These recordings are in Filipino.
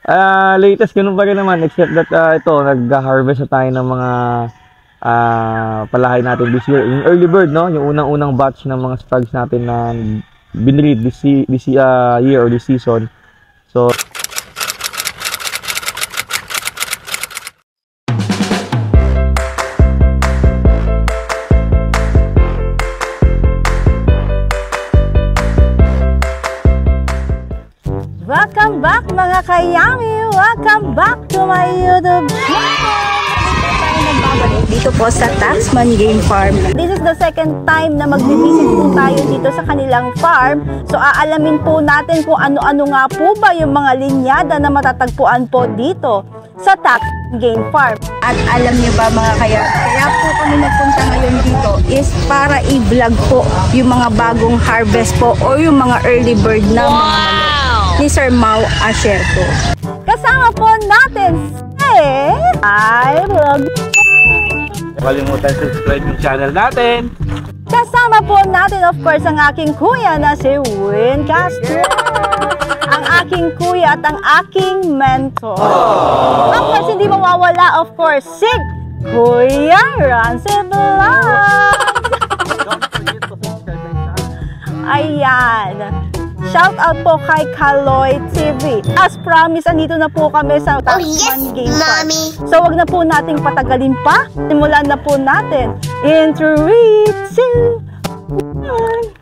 Latest ganun pa rin naman, except that ito, nag-harvest na tayo ng mga palahay natin this year. Yung early bird, no? Yung unang-unang batch ng mga stags natin na binread this year or this season. So, welcome back mga kayami! Welcome back to my YouTube channel! Dito po sa Taxman Game Farm. This is the second time na mag-visit po tayo dito sa kanilang farm. So aalamin po natin kung ano-ano nga po ba yung mga linyada na matatagpuan po dito sa Taxman Game Farm. At alam niyo ba mga kaya po kami nagpunta ngayon dito is para i-vlog po yung mga bagong harvest po o yung mga early bird na mga manok ni Sir Mau Asherto. Kasama po natin si iVlog. kalimutan subscribe yung channel natin. Kasama po natin of course ang aking kuya na si Win Castro. Ang aking kuya at ang aking mentor. Of course hindi mawawala of course si Kuya Rancy Vlog. Ayan. Shout out po kay Kaloy TV. As promised, andito na po kami sa Taxman Game Farm. So wag na po nating patagalin pa. Simulan na po natin. In 3, 2, 1.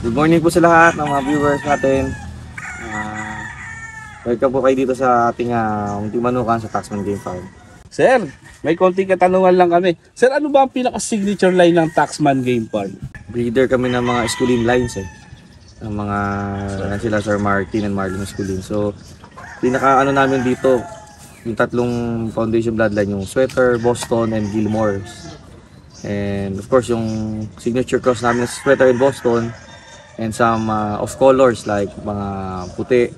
Good morning po sa lahat ng mga viewers natin. Welcome po kayo dito sa ating munting manukan sa Taxman Game Farm. Sir, may konting katanungan lang kami. Sir, ano ba ang pinaka-signature line ng Taxman Game Farm? Breeder kami ng mga Esculin lines ng mga sila Sir Martin and Marlon Esculin. So, pinaka-ano namin dito, yung tatlong foundation bloodline, yung Sweater, Boston, and Gilmore's. And of course, yung signature cross namin sa Sweater and Boston, and some of colors like mga puti,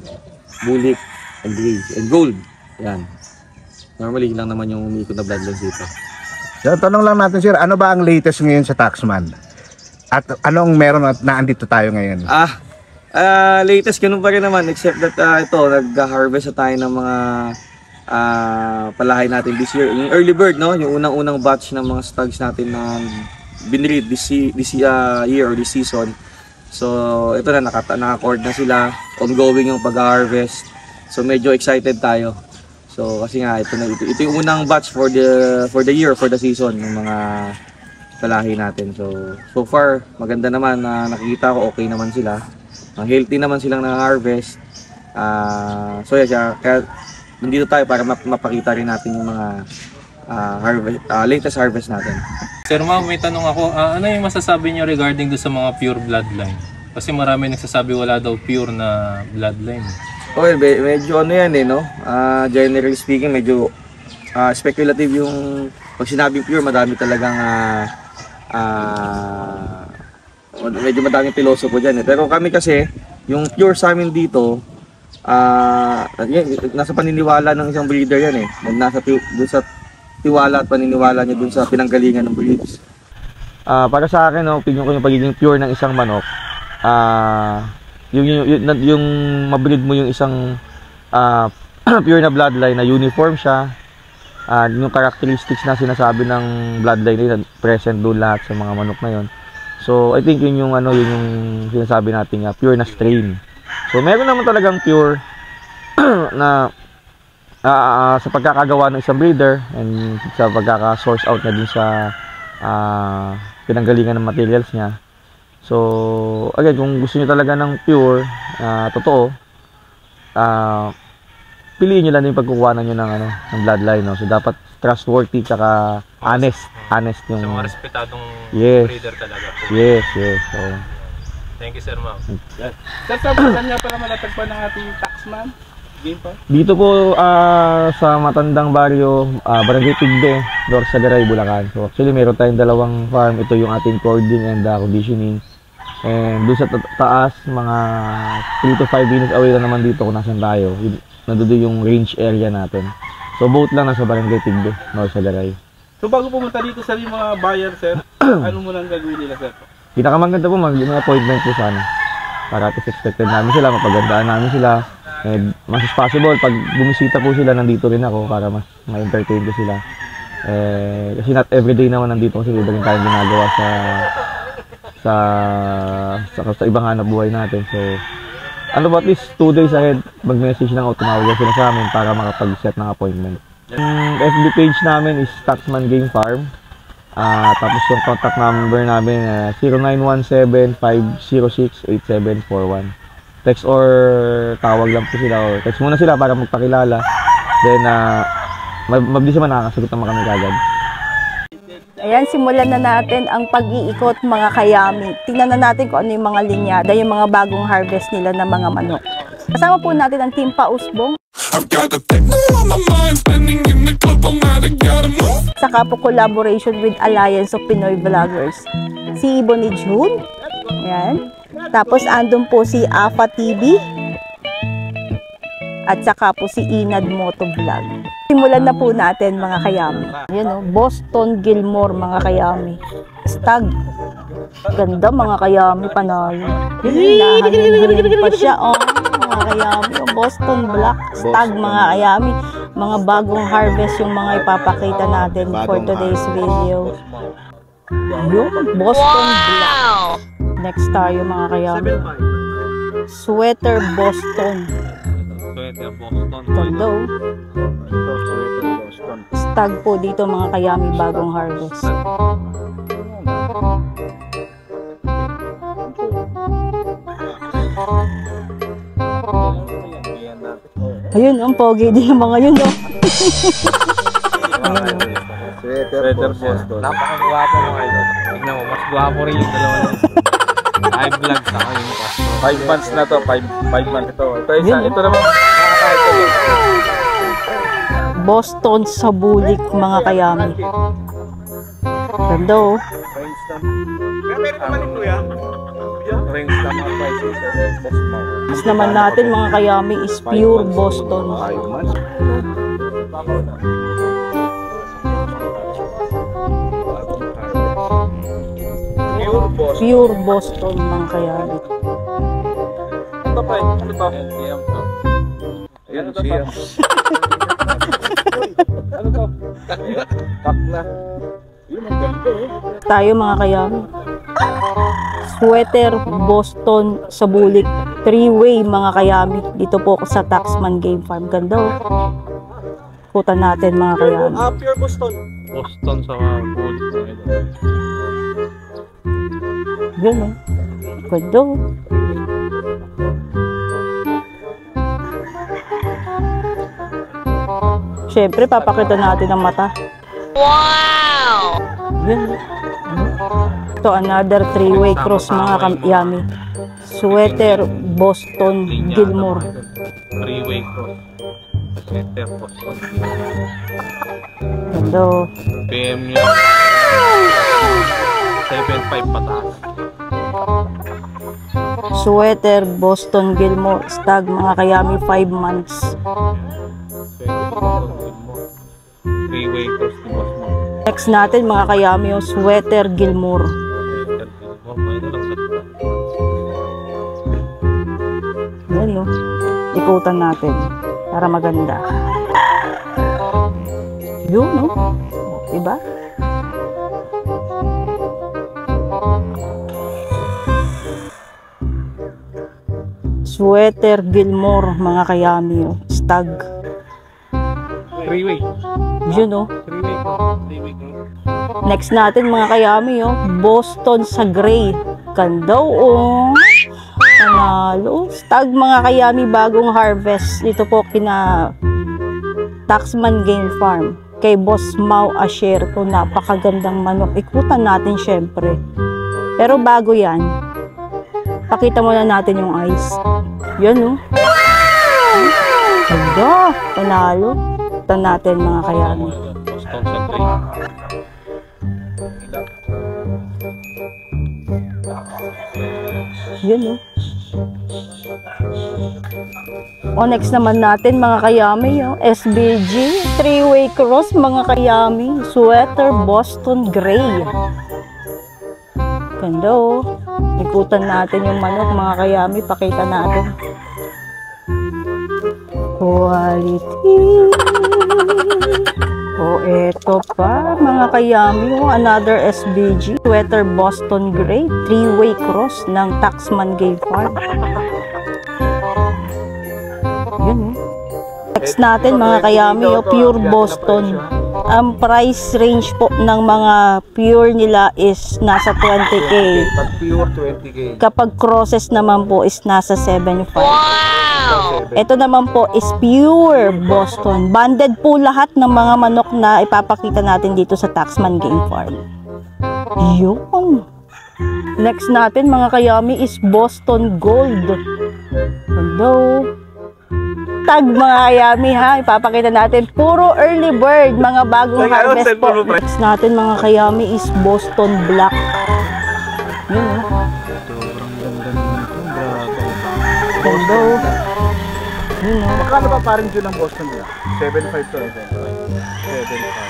bulik, and gray, and gold. Yan. Normally lang naman yung umiikot na bloodlines dito. So, tanong lang natin sir, ano ba ang latest ngayon sa Taxman? At anong meron na andito tayo ngayon? Latest ganun pa rin naman, except that ito, nag-harvest na tayo ng mga palahay natin this year. Yung early bird, no? Yung unang-unang batch ng mga stags natin na binread this year or this season. So ito na, naka-cord na sila, ongoing yung pag-harvest. So medyo excited tayo. So kasi nga ito yung unang batch for the year, for the season ng mga palahi natin. So far maganda naman, nakikita ko okay naman sila. Healthy naman silang na-harvest. So yeah, kaya nandito tayo para mapakita rin natin yung mga latest harvest natin. Sir Mau, may tanong ako, ano yung masasabi niyo regarding do sa mga pure bloodline? Kasi marami nagsasabi wala daw pure na bloodline. Okay, medyo ano yan no? Generally speaking, medyo speculative yung pag sinabing pure, madami talagang medyo madaming pilosopo dyan Pero kami kasi, yung pure sa amin dito, nasa paniniwala ng isang breeder yan nasa doon sa tiwala at paniniwala niya dun sa pinanggalingan ng breeds. Para sa akin, opinion ko yung pagiging pure ng isang manok. Yung mabreed mo yung isang pure na bloodline na uniform siya, yung characteristics na sinasabi ng bloodline nila present doon lahat sa mga manok na yon. So I think yun yung sinasabi natin pure na strain. So meron naman talagang pure na sa pagkakagawa ng isang breeder and sa pagkaka-source out na din sa pinanggalingan ng materials niya. So again, kung gusto niyo talaga ng pure totoo, piliin niyo lang yung pagkukuhanan niyo ng bloodline, no? So dapat trustworthy tsaka honest yung Sa mga respetadong Yes. breeder talaga. yes. So Thank you, Sir Ma'am. Sir, saan nga pala malatagpan ng ating taxman? Game pa? dito po sa Matandang Baryo, Barangay Tigde, Norsagaray, Bulacan. So actually meron tayong dalawang farm. Ito yung ating cording and conditioning. And doon sa taas, mga 3 to 5 minutes away lang naman dito kung nasan tayo. Nandoon yung range area natin. So both lang nasa Barangay Tigde, Norsagaray. So bago pumunta dito sa yung mga buyer, sir, ano mo nang gagawin nila, sir? Pinakamaganda po mag-appointment po sana. Para at expected namin sila, mapagandaan namin sila. And mas possible, pag bumisita po sila, nandito rin ako para mas ma-entertain ko sila. Kasi not everyday naman nandito kasi iba rin tayong ginagawa sa ibang hanap buhay natin. So, at least 2 days ahead, mag-message lang ako, tumawag sila sa amin para makapag-set ng appointment. Yung FB page namin is Taxman Game Farm. Tapos yung contact number namin 0917-506-8741. Text or tawag lang po sila or text muna sila para magpakilala. Then mabilis naman nakakasagot naman kami kagad. Ayan, simulan na natin ang pag-iikot mga kayami. Tingnan na natin kung ano yung mga linyada, yung mga bagong harvest nila ng mga manok. Kasama po natin ang Team Pausbong. Saka po collaboration with Alliance of Pinoy Vloggers. Si Iboni June. Ayan. Tapos andun po si Afa TV. At saka po si Inad Moto Vlog. Simulan na po natin mga kayami. Ayan o, Boston Gilmore mga kayami. Stag. Ganda mga kayami, panalo. Hinahanin pa siya. Oh, mga kayami. Boston Black Stag mga kayami. Mga bagong harvest yung mga ipapakita natin for today's video. Yung Boston Black. Next tayo mga kayami. Sweater Boston. Ganda oh. Stag po dito mga kayami, bagong harvest. Ayun, ang pogi din yung mga yun, no? Sweater Boston. Napakagwapo mga ito. Tignan mo, mas gwapo rin yung dalawa ng i-vlog sa akin. 5 months na to, 5 months ito. Ito naman, Boston sa bulik mga kayami. Ganda oh. range na mga prices. Mas naman natin mga kayami is pure Boston. 5 months. Pure Boston mga kayami. Ano ba? Ano ba? Ayan siya. Ano to? Kak na. Yun ang ganda eh. Tayo mga kayami. Sweater Boston sa bulik. 3-way mga kayami. Dito po sa Taxman Game Farm. Ganda oh. Kutan natin mga kayami. Pure Boston. Boston sa mga bull. Yun oh. Ganda oh. Siyempre, papakita natin ang mata. Wow! Yun. Ito, another 3-way cross mga kayami. Sweater Boston Gilmore. 3-way cross. Sweater Boston. Ganda oh. PM niya 7.5 pataas. Sweater Boston Gilmore. Stag mga kayami, 5 months. 3-way cross ni Boss Mo. Next natin mga kayami yung Sweater Gilmore. Yan no. Ikutan natin para maganda. Yun, no? Diba? Sweater Gilmore, mga kayami, oh. Stag. 3-way. Yun, oh. 3-way ko. 3-way ko. Next natin, mga kayami, oh. Boston sa gray. Ganda, oh. Panalo. Stag, mga kayami, bagong harvest. Dito po kina Taxman Game Farm. Kay Boss Mau Asherto. Napakagandang manok. Ikutan natin, syempre. Pero bago yan, pakita muna natin yung eyes. Yan, oh. Ganda. Panalo. Ito natin, mga kayami. Boston sa gray. Yan, oh. O, next naman natin, mga kayami, oh. SBG, 3-way cross, mga kayami. Sweater Boston Gray. Ganda, oh. Ikutan natin yung manok, mga kayami. Pakita natin. Quality. O, eto pa, mga kayami. Oh, another SBG. Sweater Boston Gray. 3-way cross ng Taxman Game Farm. Yun, oh. Next natin, mga kayami, oh, pure Boston. Ang price range po ng mga pure nila is nasa 20k. Pag pure, 20k. Kapag crosses naman po is nasa 7.5. Ito naman po is pure Boston. Banded po lahat ng mga manok na ipapakita natin dito sa Taxman Game Farm. Yun. Next natin, mga kayami, is Boston Gold. Hello. Tag, mga kayami, ha. Ipapakita natin. Puro early bird. Mga bagong harvest po. Next natin, mga kayami, is Boston Black. Yun, oh. Ganda, oh. Yun, oh. Magkano ba parang dyan ang Boston Black? 7.5 to.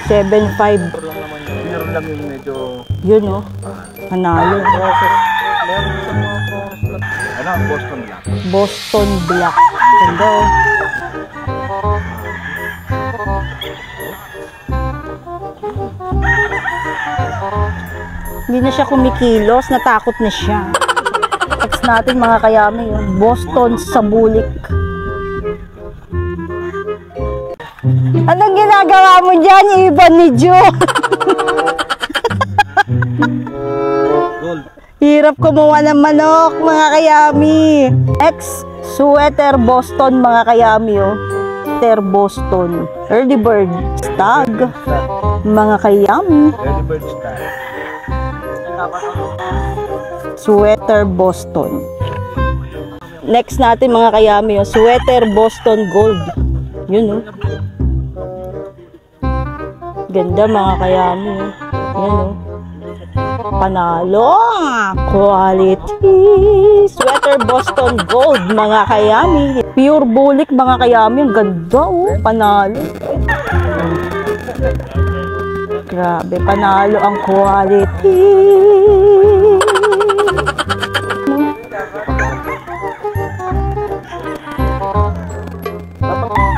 7.5. Meron lang yung medyo... Yun, oh. Panalo. Ano ang Boston Black? Boston Black. Ganda, oh. Hindi na siya kumikilos, natakot na siya. Next natin, mga kayami, yung Boston sa bulik. Anong ginagawa mo dyan, Ivan ni Joe? Hirap kumuha ng manok, mga kayami. Next, sweater Boston, mga kayami, oh. Sweater Boston. Early bird. Stag. Mga kayami. Early bird style. Sweater Boston. Next natin, mga kayami, oh. Sweater Boston Gold. Yun, oh. Ganda, mga kayami, oh. Yan, oh. Panalo. Quality. Sweater Boston Gold, mga kayami. Pure bulik, mga kayami. Ang ganda, oh. Panalo. Grabe, panalo ang quality.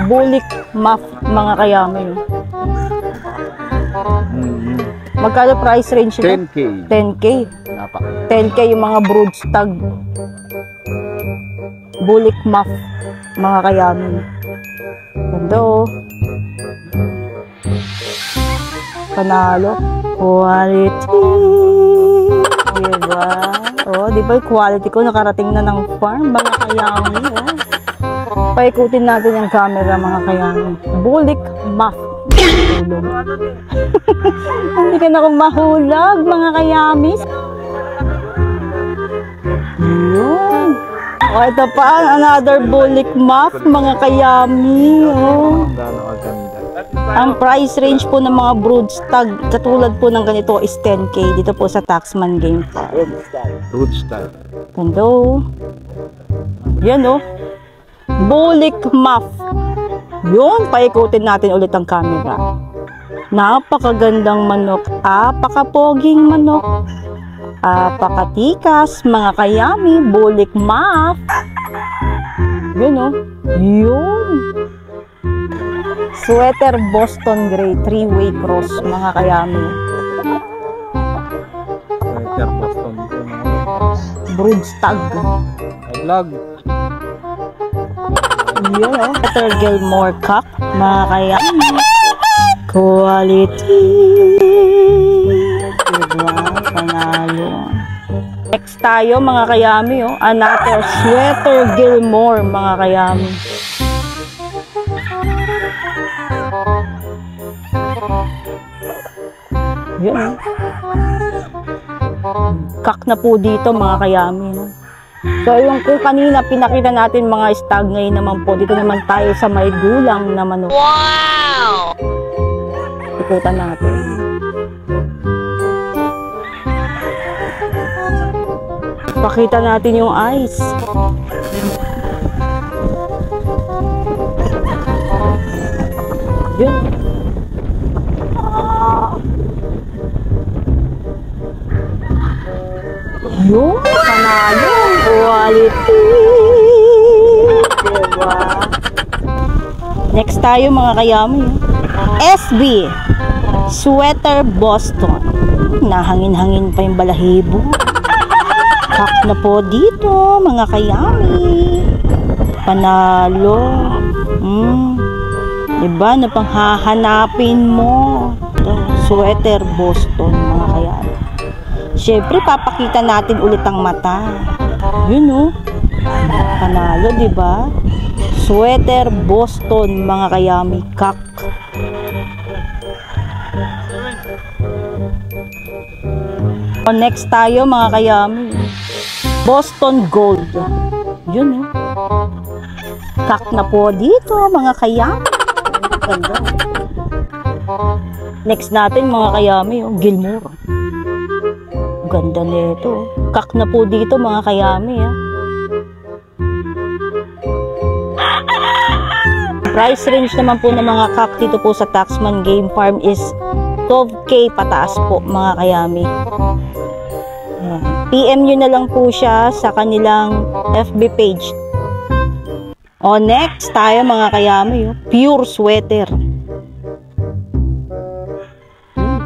Bulik muff, mga kayami. Magkano price range nito? 10k. 10k. Napaka. 10k yung mga brood stag. Bulik muff, mga kayami. Ganda, oh. Panalo. Quality. Diba? Oh, di ba yung quality ko nakarating na ng farm, mga kayami, oh. Paikutin natin yung camera, mga kayami. Bulik muff. Hindi ka na akong mahulog, mga kayami. Yun. O, ito pa, another bulik muff, mga kayami. Oh. Ang price range po ng mga brood stag, katulad po ng ganito, is 10k dito po sa Taxman Game Farm. Road style. Hello. Yan, oh. Bulik muff. Yun, paikutin natin ulit ang camera. Napakagandang manok, apakapoging manok, apakatikas, mga kayami, bulik muff. Yun, oh. Yun. Sweater Boston Gray, 3-way cross, mga kayami. Sweater Boston. Brood stag. Vlog. Yun o. Sweater Gilmore cock, mga kayami. Quality. Diba? Panalo. Next tayo, mga kayami, oh. Another Sweater Gilmore, mga kayami. Yun, oh. Kak na po dito, mga kayami, no? So, yung kung kanina pinakita natin mga stag, ngayon naman po, dito naman tayo sa may gulang na manok. Wow! Ikutan natin. Pakita natin yung eyes. Yun. Yun, panalo. Quality. Diba? Next tayo, mga kayami. SB. Sweater Boston. Nahangin-hangin pa yung balahibo. Kak na po dito, mga kayami. Panalo. Diba, napanghahanapin mo. Ito, Sweater Boston, mga kayami. Siyempre, papakita natin ulit ang mata. Yun, oh. Panalo, diba? Sweater Boston, mga kayami. Kak. Next tayo, mga kayami. Boston Gold. Yun, oh. Kak na po dito, mga kayami. Ganda. Next natin, mga kayami, oh. Gilmore. Ganda nito. Kak na po dito, mga kayami, ah. Price range naman po ng mga kak dito po sa Taxman Game Farm is 12K pataas po, mga kayami. PM nyo na lang po siya sa kanilang FB page. O, next tayo, mga kayami, oh. Pure sweater.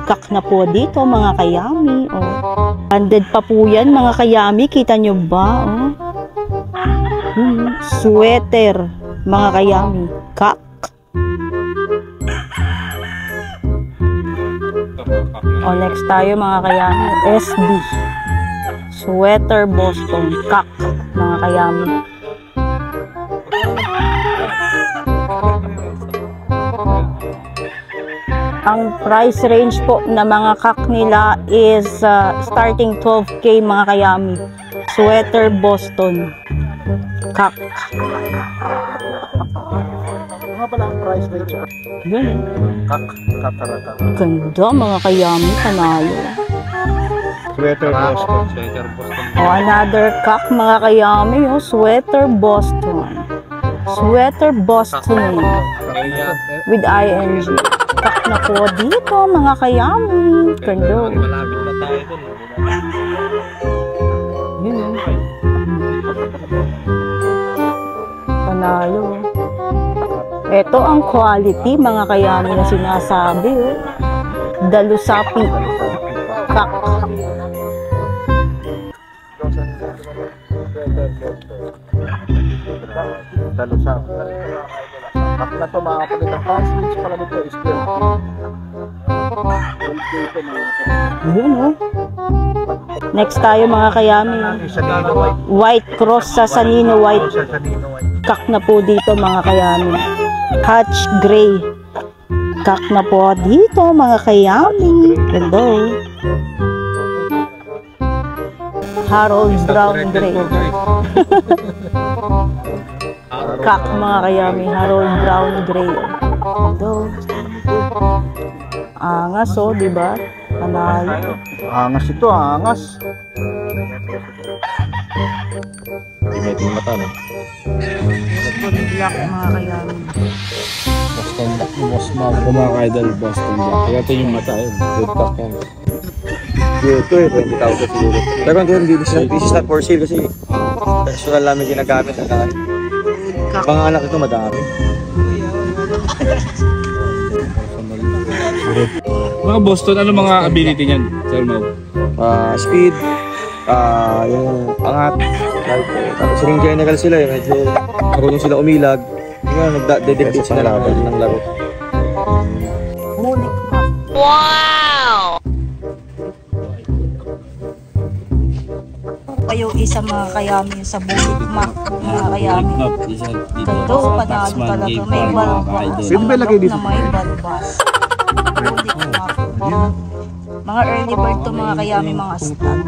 Kak na po dito, mga kayami. Oh. Banded pa po yan, mga kayami. Kita nyo ba? Oh. Sweater, mga kayami. Kak. O, next tayo, mga kayami. SB. Sweater Boston. Kak, mga kayami. Ang price range po na mga kak nila is starting 12K, mga kayami. Sweater Boston. Kak. Ano pala ang price range? Yun. Kakarata. Ganda, mga kayami. Panalo. Sweater Boston. Sweater Boston. O, another kak, mga kayami. Oh. Sweater Boston. Sweater Boston. With ING. Kak na po dito, mga kayami. Ganda. Malapit na tayo dun. Yun. Panalo. Ito ang quality, mga kayami, na sinasabi. Oh. Dalusapi. Kak. Dalusapi. Kak na to, mga kapatid. Ang price range pala dito is 12. Yun, oh. Next tayo, mga kayami. Sanino White. White cross sa Sanino White. Sanino White. Kak na po dito, mga kayami. Hatch Gray. Kak na po dito, mga kayami. Ganda, oh. Harold Brown Gray. Kak, mga kayami. Harold Brown Gray. Ganda, oh. Angas, oh, diba? Panalo. Angas ito, angas. May mata, no? Black, mga kayami. Boston Black. Mga idol, Boston Black. Kaya ito yung mata, yun. Good cock yan. Ito eh, 20,000 siguro. Pero this is not for sale kasi personal namin ginagamit. Mga anak ito madami. Mga Boston, ano mga ability niyan, Sir Mau? Speed, yung angat, tapos ring general sila, medyo marunong sila umilag. Yung nagdedictate sila ng laro. Bulik map. Wow! Kayo isa mga kayami sa bulik map, mga kayami. Ganto, panalo talaga. May balbas. Pwede ba lagay dito? Na may balbas. Bulik map. Mga early bird to mga kayami, mga stud.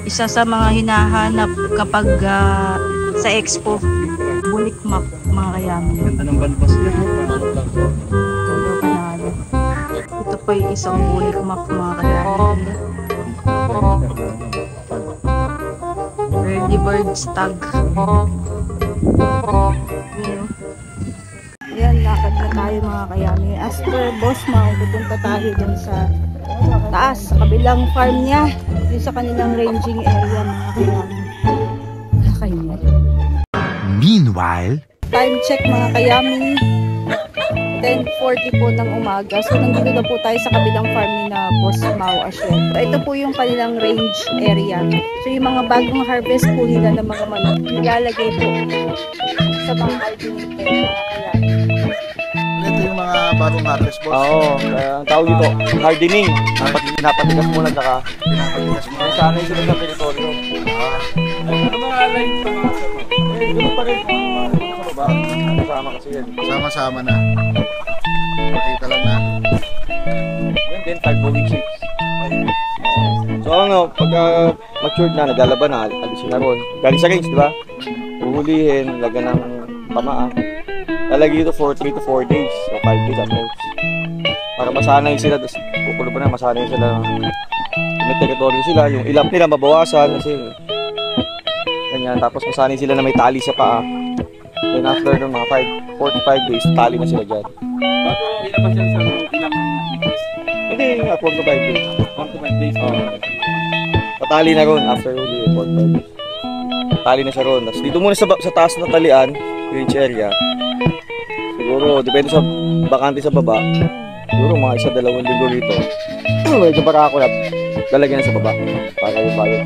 Isa sa mga hinahanap kapag sa expo, bulik map, mga kayami. Ganda ng balbas niya. Panalo. Ito po yung isang bulik map, mga kayami. Early bird stag. Yan, lakad na tayo mga kayami. As per Boss Mau, pupunta tayo dun sa taas, sa kabilang farm niya. Dun sa kanilang ranging area mga kayami. Nakakainis. Meanwhile, Time check mga kayami. 10:40 po ng umaga. So nandito na po tayo sa kabilang farm ni na Boss Mau Asyen. So, ito po yung kanilang range area. So yung mga bagong harvest po nila ng mga manok, nilalagay po sa mga harvesting mga kayami. ito yung mga bagong harvest, boss. Oo, ang tawag dito, hardening. Pinapatigas muna saka Pinapatigas mo. sanay sila sa teritoryo. Ano mga line pa mga Sir Mau? Doon pa rin sa baba. Kasama kasi yan. Sama-sama na. Makita lang na. Yan din, 5 moving chicks. So pagka matured na, naglalaban na, alisin na ron. Galing sa range, di ba? Uhulihin, lagyan ng pamaa. Lalagay ito for 3 to 4 days o 5 days at most. Para masanay sila, tapos kukulo pa na, masanay sila. May teritoryo sila, yung ilap nila mabawasan kasi ganyan. Tapos masanay sila na may tali sa paa. Then after ng mga 4 to 5 days, tali na sila dyan. Bago ilabas yan sa ilang Hindi, 4 to 5 days. 1 to 5 days. Patali na ron after huli, 4 to 5 days. Tali na siya ron. Tapos dito muna sa taas ng talian, range area. Siguro, depende sa bakante sa baba. Siguro mga 1-2 linggo rito. Medyo para ako na lalagyan na sa baba. Para yung bayad.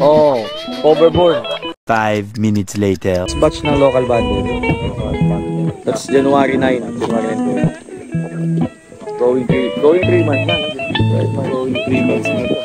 Oh, overboard. 5 minutes later. This batch ng local bundle. That's January 9. January 9. Going 3 months na. Going 3 months na ito.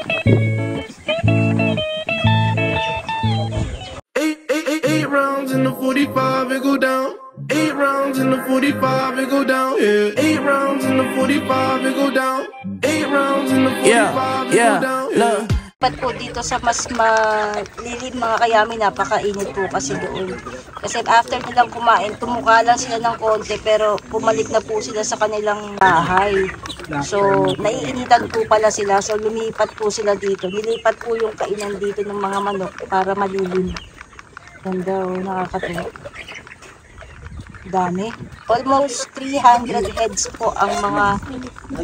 8 rounds in the 45 and go down. 8 rounds in the 45 and go down. Yeah. 8 rounds in the 45 and go down. 8 rounds in the 45 and go down. Yeah. Dapat po dito sa mas malilim mga kayami, napakainit po kasi doon. Kasi after nilang kumain, tumuka lang sila ng konti pero bumalik na po sila sa kanilang bahay. So, naiinitan po pala sila. So, lumipat po sila dito. Nilipat po yung kainan dito ng mga manok para malilim. Ganda o, nakakatuwa. Dami. Almost 300 heads po ang mga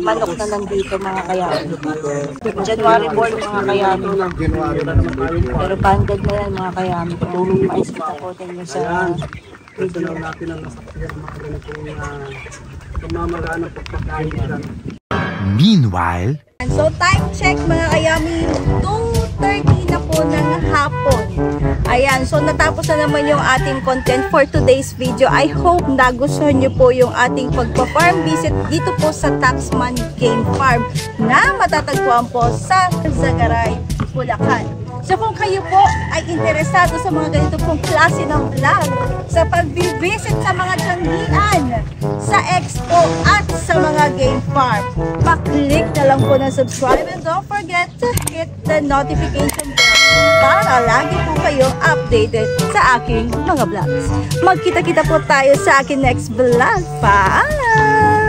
manok na nandito mga kayami. January born mga kayami. Pero banded na yan mga kayami. Tulong maisita po din sa video. Meanwhile, So time check mga kayami, 2:30 na po ng hapon. Ayan, so natapos na naman yung ating content for today's video. I hope nagustuhan nyo po yung ating pagpa-farm visit dito po sa Taxman Game Farm na matatagpuan po sa Zagaray, Bulacan. So kung kayo po ay interesado sa mga ganito pong klase ng vlog, sa pag-visit sa mga tanggian, sa expo at sa mga game farm, pa-click na lang po ng subscribe and don't forget to hit the notification bell para lagi po kayong updated sa aking mga vlogs. Magkita-kita po tayo sa aking next vlog. Paalam!